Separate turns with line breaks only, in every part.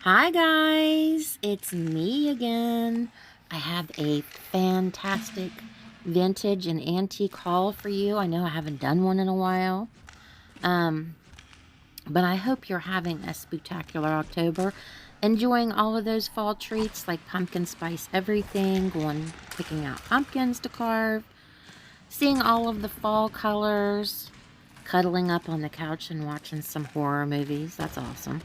Hi guys, it's me again. I have a fantastic vintage and antique haul for you. I know I haven't done one in a while. Um, but I hope you're having a spectacular October. Enjoying all of those fall treats like pumpkin spice everything, picking out pumpkins to carve, seeing all of the fall colors, cuddling up on the couch and watching some horror movies. That's awesome.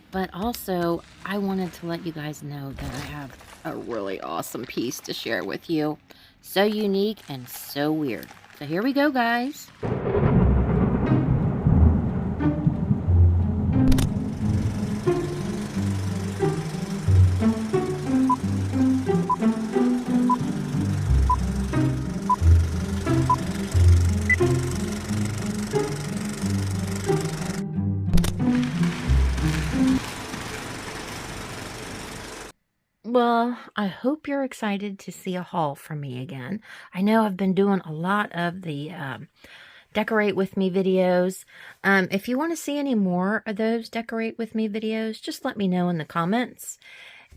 But also, I wanted to let you guys know that I have a really awesome piece to share with you. So unique and so weird. So here we go, guys. Well, I hope you're excited to see a haul from me again. I know I've been doing a lot of the Decorate With Me videos. If you want to see any more of those Decorate With Me videos, just let me know in the comments.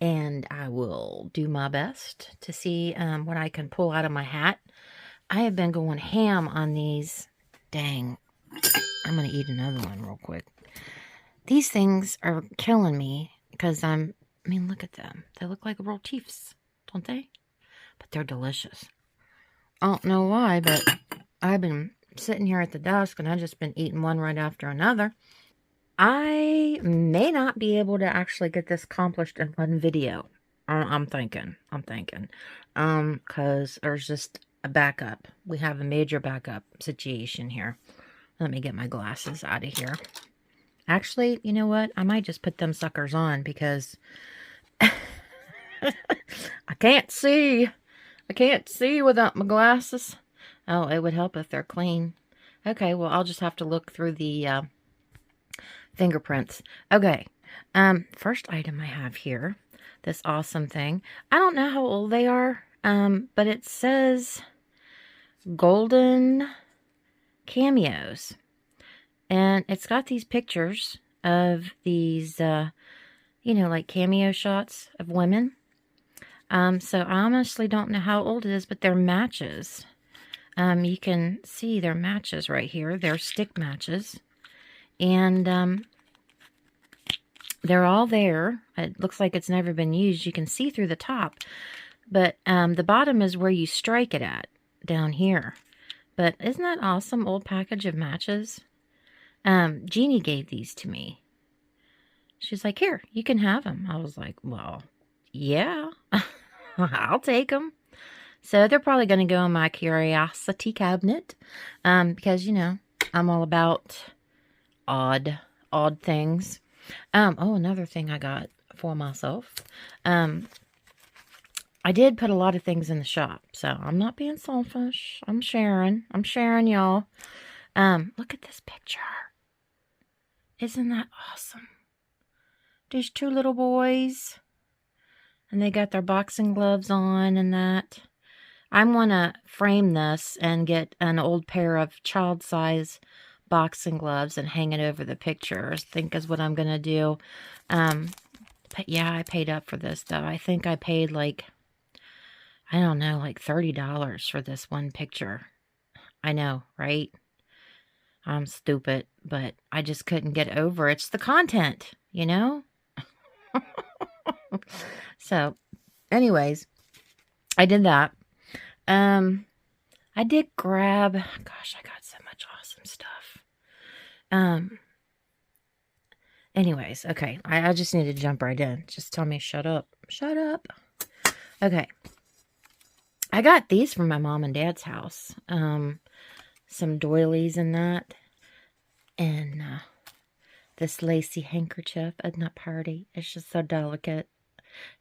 And I will do my best to see what I can pull out of my hat. I have been going ham on these. Dang. I'm going to eat another one real quick. These things are killing me because I mean, look at them. They look like real chiefs, don't they? But they're delicious. I don't know why, but I've been sitting here at the desk and I've just been eating one right after another. I may not be able to actually get this accomplished in one video. I'm thinking. Because there's just a backup. We have a major backup situation here. Let me get my glasses out of here. Actually, you know what? I might just put them suckers on because I can't see. I can't see without my glasses. Oh, it would help if they're clean. Okay, well, I'll just have to look through the fingerprints. Okay, first item I have here, this awesome thing. I don't know how old they are, but it says golden cameos. And it's got these pictures of these, you know, like cameo shots of women. So I honestly don't know how old it is, but they're matches. You can see their matches right here. They're stick matches. And they're all there. It looks like it's never been used. You can see through the top. But the bottom is where you strike it at, down here. But isn't that awesome? Old package of matches. Jeannie gave these to me. She's like, here, you can have them. I was like, well, yeah, I'll take them. So they're probably going to go in my curiosity cabinet. Because, you know, I'm all about odd things. Oh, another thing I got for myself. I did put a lot of things in the shop, so I'm not being selfish. I'm sharing, y'all. Look at this picture. Isn't that awesome? These two little boys, and they got their boxing gloves on and that. I want to frame this and get an old pair of child-size boxing gloves and hang it over the picture, I think is what I'm going to do. But yeah, I paid up for this, though. I think I paid like, I don't know, like $30 for this one picture. I know, right? I'm stupid, but I just couldn't get over it. It's the content, you know? So, anyways, I did that. I did grab, gosh, I got so much awesome stuff. Anyways, okay, I just need to jump right in. Just tell me, shut up. Shut up. Okay. I got these from my mom and dad's house. Some doilies and that. And, this lacy handkerchief at that party. It's just so delicate.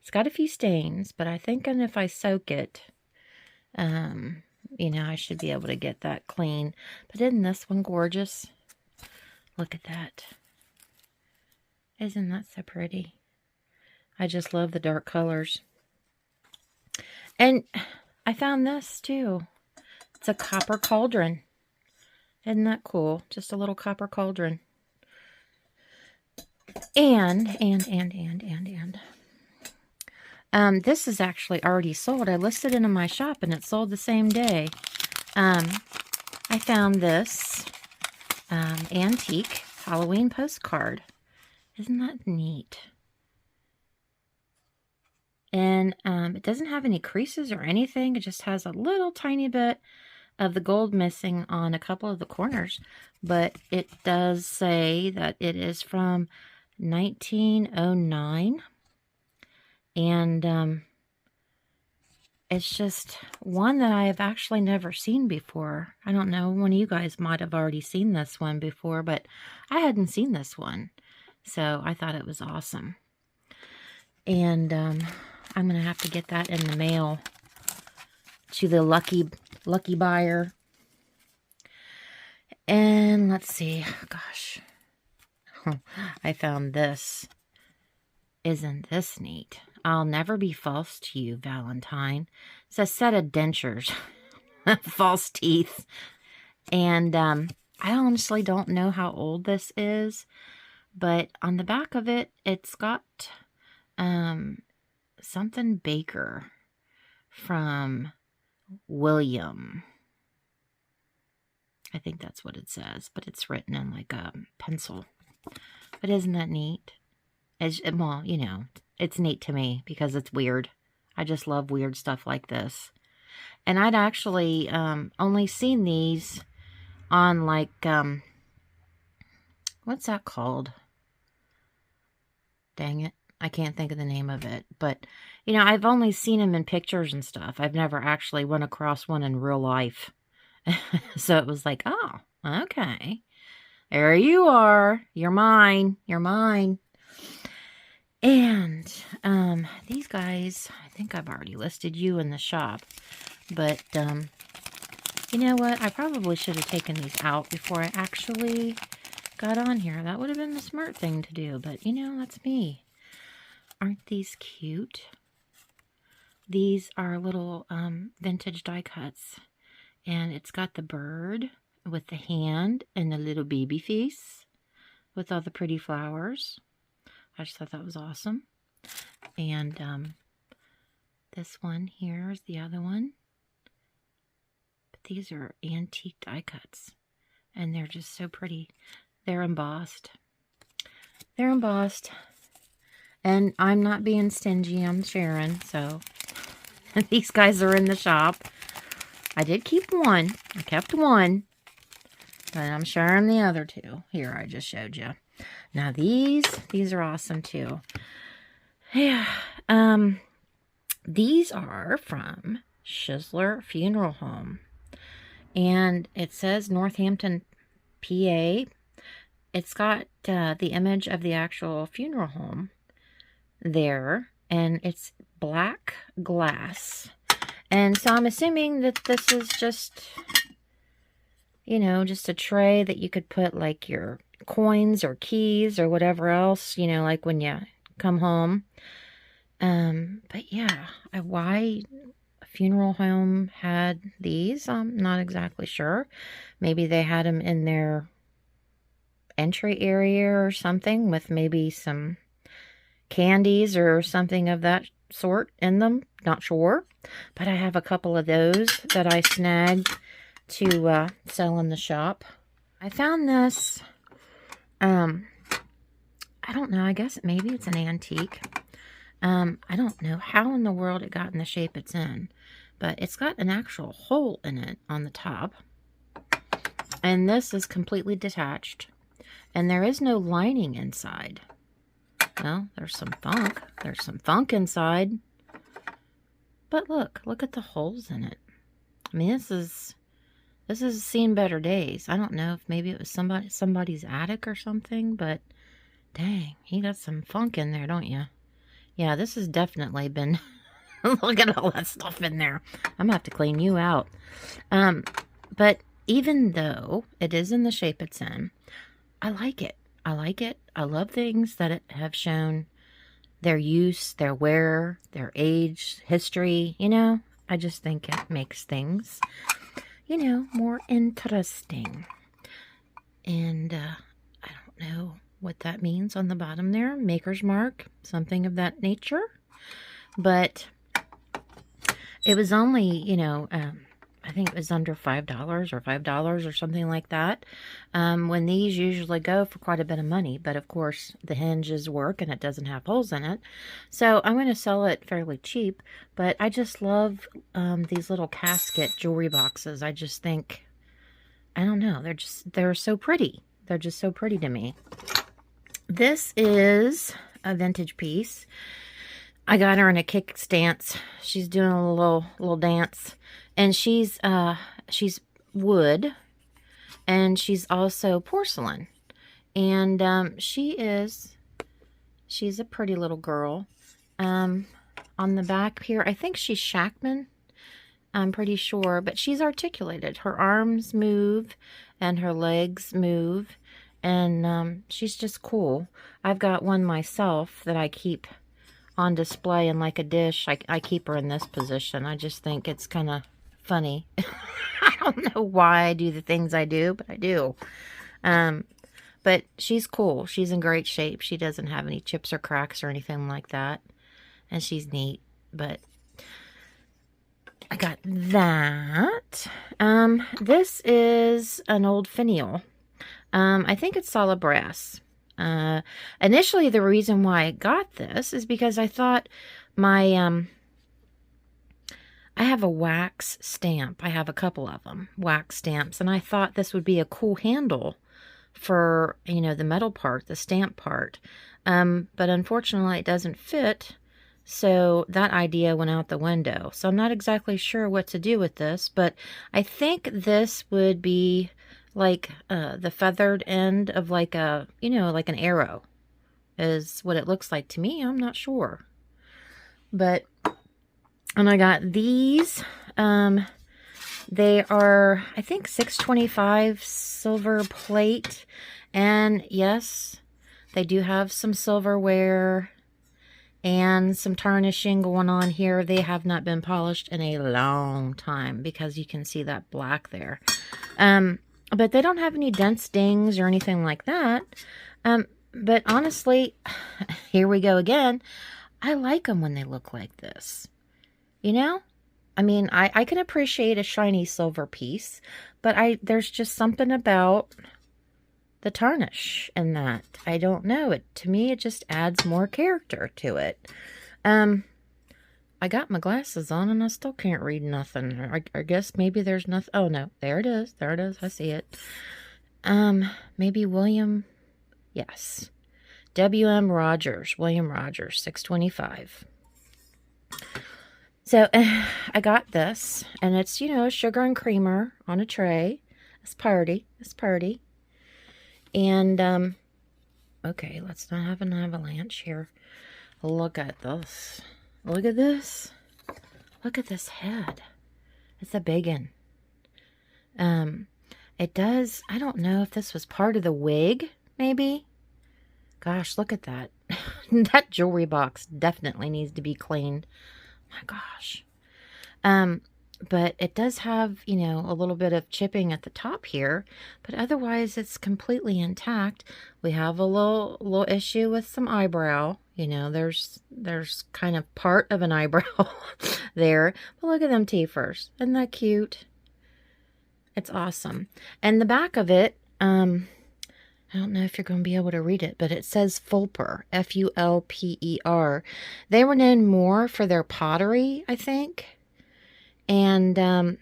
It's got a few stains, but I think if I soak it, you know, I should be able to get that clean. But isn't this one gorgeous? Look at that. Isn't that so pretty? I just love the dark colors. And I found this too. It's a copper cauldron. Isn't that cool? Just a little copper cauldron. This is actually already sold. I listed it in my shop and it sold the same day. I found this antique Halloween postcard. Isn't that neat? And it doesn't have any creases or anything. It just has a little tiny bit of the gold missing on a couple of the corners. But it does say that it is from 1909. And it's just one that I have actually never seen before. I don't know, one of you guys might have already seen this one before, but I hadn't seen this one. So I thought it was awesome. And I'm going to have to get that in the mail to the lucky buyer. And let's see. Gosh. I found this. Isn't this neat? I'll never be false to you, Valentine. It's a set of dentures. False teeth. And I honestly don't know how old this is. But on the back of it, it's got something Baker from William. I think that's what it says, but it's written in like a pencil. But isn't that neat? Well, you know, it's neat to me because it's weird. I just love weird stuff like this. And I'd actually only seen these on like, what's that called? Dang it. I can't think of the name of it. But, you know, I've only seen them in pictures and stuff. I've never actually run across one in real life. So it was like, oh, okay. There you are. You're mine. You're mine. And these guys, I think I've already listed you in the shop. But, you know what? I probably should have taken these out before I actually got on here. That would have been the smart thing to do. But, you know, that's me. Aren't these cute? These are little vintage die cuts. And it's got the bird with the hand and the little baby face with all the pretty flowers. I just thought that was awesome. And this one here is the other one. But these are antique die cuts. And they're just so pretty. They're embossed. They're embossed. And I'm not being stingy. I'm sharing. So these guys are in the shop. I did keep one. I kept one. But I'm sharing the other two. Here, I just showed you. Now these are awesome too. Yeah. These are from Schizler Funeral Home. And it says Northampton, PA. It's got the image of the actual funeral home there. And it's black glass. And so I'm assuming that this is just, you know, just a tray that you could put like your coins or keys or whatever else, you know, like when you come home. But yeah, why a funeral home had these, I'm not exactly sure. Maybe they had them in their entry area or something with maybe some candies or something of that sort in them. Not sure. But I have a couple of those that I snagged to sell in the shop. I found this, I don't know, I guess maybe it's an antique. I don't know how in the world it got in the shape it's in, but it's got an actual hole in it on the top. And this is completely detached. And there is no lining inside. Well, there's some funk. There's some funk inside. But look at the holes in it. I mean, this has seen better days. I don't know if maybe it was somebody's attic or something, but dang, you got some funk in there, don't you? Yeah, this has definitely been, look at all that stuff in there. I'm gonna have to clean you out. But even though it is in the shape it's in, I like it. I like it. I love things that have shown their use, their wear, their age, history, you know. I just think it makes things, you know, more interesting. And I don't know what that means on the bottom there. Maker's mark, something of that nature. But it was only, you know, I think it was under $5 or $5 or something like that. When these usually go for quite a bit of money. But of course, the hinges work and it doesn't have holes in it. So I'm going to sell it fairly cheap. But I just love these little casket jewelry boxes. I just think, I don't know, they're so pretty. They're just so pretty to me. This is a vintage piece. I got her in a kick stance. She's doing a little dance, and she's wood, and she's also porcelain, and she's a pretty little girl. On the back here, I think she's Shackman. I'm pretty sure, but she's articulated. Her arms move, and her legs move, and she's just cool. I've got one myself that I keep on display in like a dish. I keep her in this position. I just think it's kind of funny. I don't know why I do the things I do, but I do. But she's cool. She's in great shape. She doesn't have any chips or cracks or anything like that. And she's neat. But I got that. This is an old finial. I think it's solid brass. Initially, the reason why I got this is because I thought my, I have a wax stamp. I have a couple of them, wax stamps, and I thought this would be a cool handle for, you know, the metal part, the stamp part. But unfortunately, it doesn't fit, so that idea went out the window. So I'm not exactly sure what to do with this, but I think this would be like the feathered end of like a, you know, like an arrow is what it looks like to me. I'm not sure. But, and I got these. They are, I think, 625 silver plate. And yes, they do have some silverware and some tarnishing going on here. They have not been polished in a long time because you can see that black there. But they don't have any dent stings or anything like that. But honestly, here we go again. I like them when they look like this. You know? I mean, I can appreciate a shiny silver piece, but there's just something about the tarnish in that. I don't know. To me, it just adds more character to it. I got my glasses on and I still can't read nothing. I guess maybe there's nothing. Oh, no. There it is. There it is. I see it. Maybe William. Yes. W.M. Rogers. William Rogers. 625. So, I got this. And it's, you know, sugar and creamer on a tray. It's party. It's party. And, okay. Let's not have an avalanche here. Look at this. Look at this. Look at this head. It's a big one. It does, I don't know if this was part of the wig, maybe. Gosh, look at that. That jewelry box definitely needs to be cleaned. My gosh. But it does have, you know, a little bit of chipping at the top here, but otherwise it's completely intact. We have a little issue with some eyebrow. You know, there's kind of part of an eyebrow there. But look at them teethers. Isn't that cute? It's awesome. And the back of it, I don't know if you're going to be able to read it, but it says Fulper, F-U-L-P-E-R. They were known more for their pottery, I think. And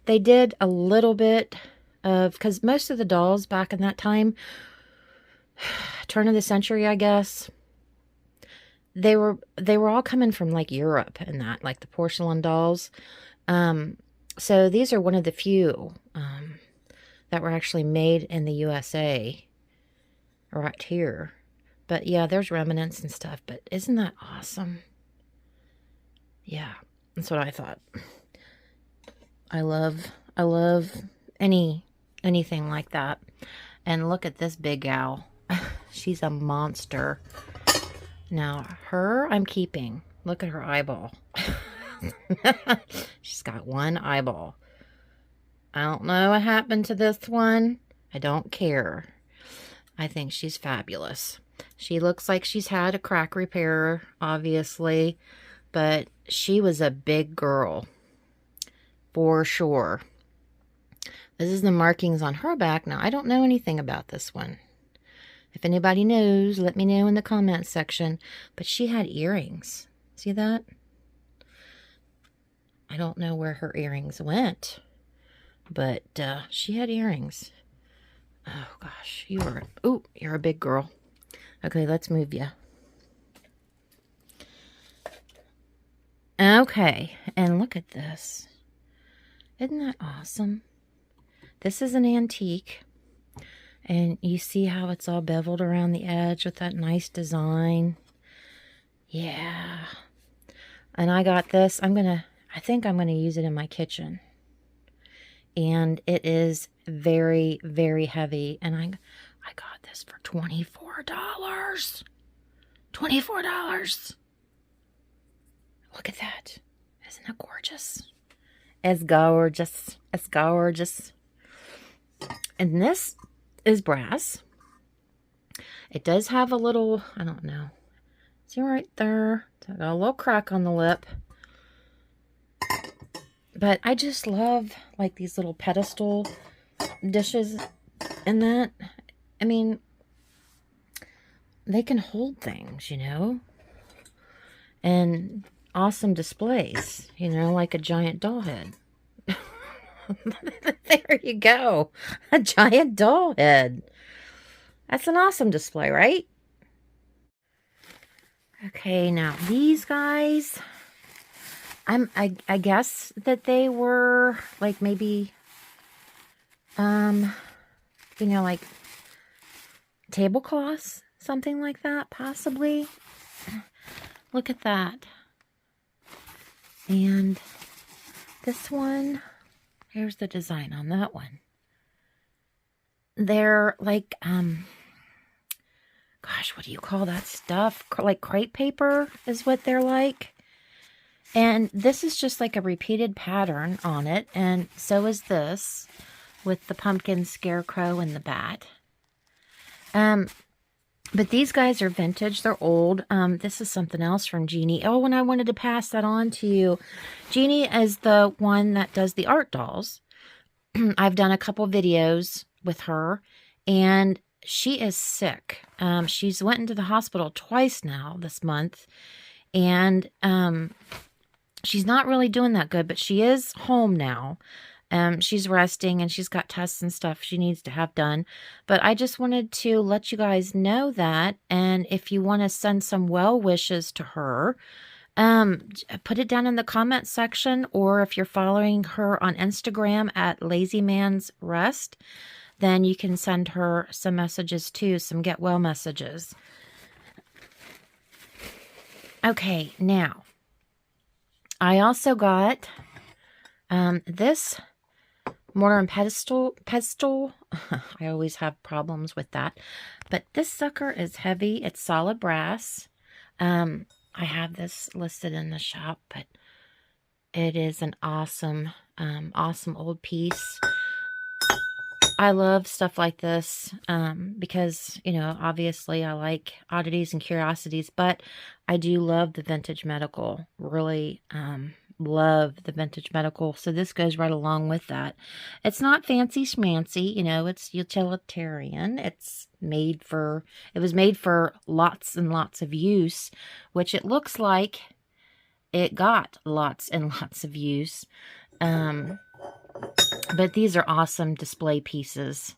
they did a little bit of, because most of the dolls back in that time, turn of the century, I guess, they were all coming from like Europe and that, like the porcelain dolls. So these are one of the few that were actually made in the USA right here. But yeah, there's remnants and stuff, but isn't that awesome? Yeah, that's what I thought. I love anything like that. And look at this big gal. She's a monster. Now, her I'm keeping. Look at her eyeball. She's got one eyeball. I don't know what happened to this one. I don't care. I think she's fabulous. She looks like she's had a crack repair, obviously, but she was a big girl, for sure. This is the markings on her back. Now, I don't know anything about this one. If anybody knows, let me know in the comments section. But she had earrings. See that? I don't know where her earrings went, but she had earrings. Oh, gosh. You're a big girl. Okay, let's move you. Okay, and look at this. Isn't that awesome? This is an antique. And you see how it's all beveled around the edge with that nice design. Yeah. And I got this. I think I'm going to use it in my kitchen. And it is very, very heavy. And I got this for $24. $24. Look at that. Isn't that gorgeous? It's gorgeous. It's gorgeous. And this is brass. It does have a little, I don't know. See right there? It's got a little crack on the lip. But I just love like these little pedestal dishes and that. I mean, they can hold things, you know. And awesome displays, you know, like a giant doll head. There you go. A giant doll head. That's an awesome display, right? Okay, now these guys, I guess that they were like maybe, you know, like tablecloths, something like that, possibly. Look at that. And this one, here's the design on that one. They're like, gosh, what do you call that stuff? Like crepe paper is what they're like. And this is just like a repeated pattern on it. And so is this with the pumpkin, scarecrow, and the bat. But these guys are vintage. They're old. This is something else from Jeannie. Oh, and I wanted to pass that on to you. Jeannie is the one that does the art dolls. I've done a couple videos with her, and she is sick. She's went into the hospital twice now this month, and she's not really doing that good, but she is home now. She's resting, and she's got tests and stuff she needs to have done. But I just wanted to let you guys know that, and if you want to send some well wishes to her, put it down in the comment section, or if you're following her on Instagram at Lazy Man's Rest, then you can send her some messages too, some get well messages. Okay, now, I also got this mortar and pestle. I always have problems with that. But this sucker is heavy. It's solid brass. I have this listed in the shop, but it is an awesome, awesome old piece. I love stuff like this because, you know, obviously I like oddities and curiosities, but I do love the vintage medical. Really love the vintage medical. So this goes right along with that. It's not fancy schmancy, you know, it's utilitarian. It was made for lots and lots of use, which it looks like it got lots and lots of use. But these are awesome display pieces.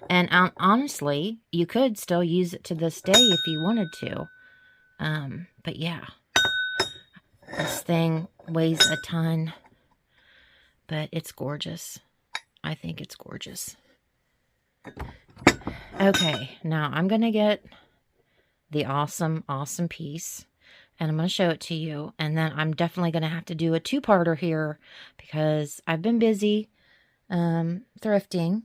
And honestly, you could still use it to this day if you wanted to. But yeah, this thing weighs a ton, but it's gorgeous. I think it's gorgeous. Okay, now I'm going to get the awesome, awesome piece, and I'm going to show it to you. And then I'm definitely going to have to do a two-parter here because I've been busy thrifting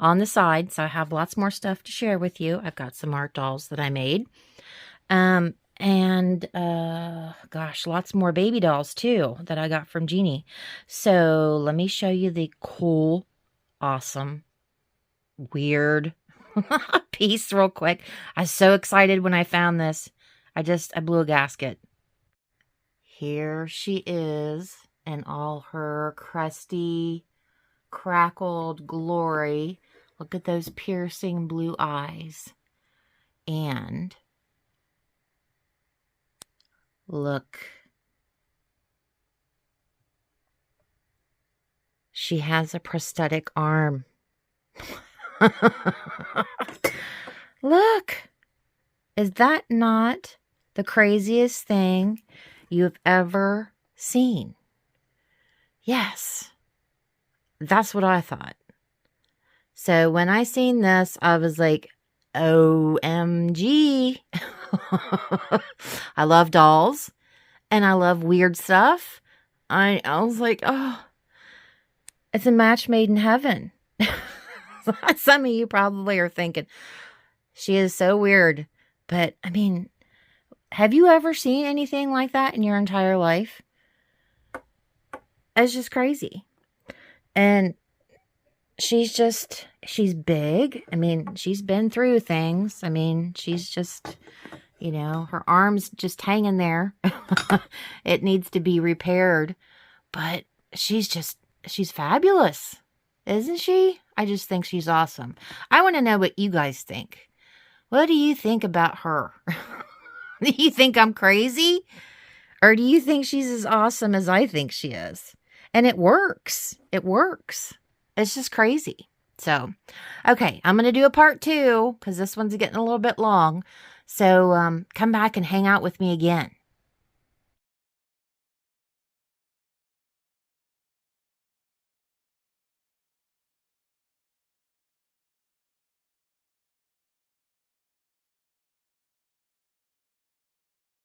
on the side, so I have lots more stuff to share with you. I've got some art dolls that I made, and gosh, lots more baby dolls too that I got from Jeannie. So let me show you the cool, awesome, weird piece real quick. I was so excited when I found this. I blew a gasket. Here she is in all her crusty, crackled glory. Look at those piercing blue eyes. And look. She has a prosthetic arm. Look. Is that not the craziest thing you've ever seen? Yes. That's what I thought. So when I seen this, I was like, OMG. I love dolls and I love weird stuff. I was like, oh, it's a match made in heaven. Some of you probably are thinking, she is so weird. But, I mean, have you ever seen anything like that in your entire life? It's just crazy. And she's big. I mean, she's been through things. I mean, she's just, her arm's just hanging there. It needs to be repaired. But she's fabulous. Isn't she? I just think she's awesome. I want to know what you guys think. What do you think about her? Do you think I'm crazy? Or do you think she's as awesome as I think she is? And it works. It works. It's just crazy. So, okay, I'm going to do a part 2 because this one's getting a little bit long. So, come back and hang out with me again.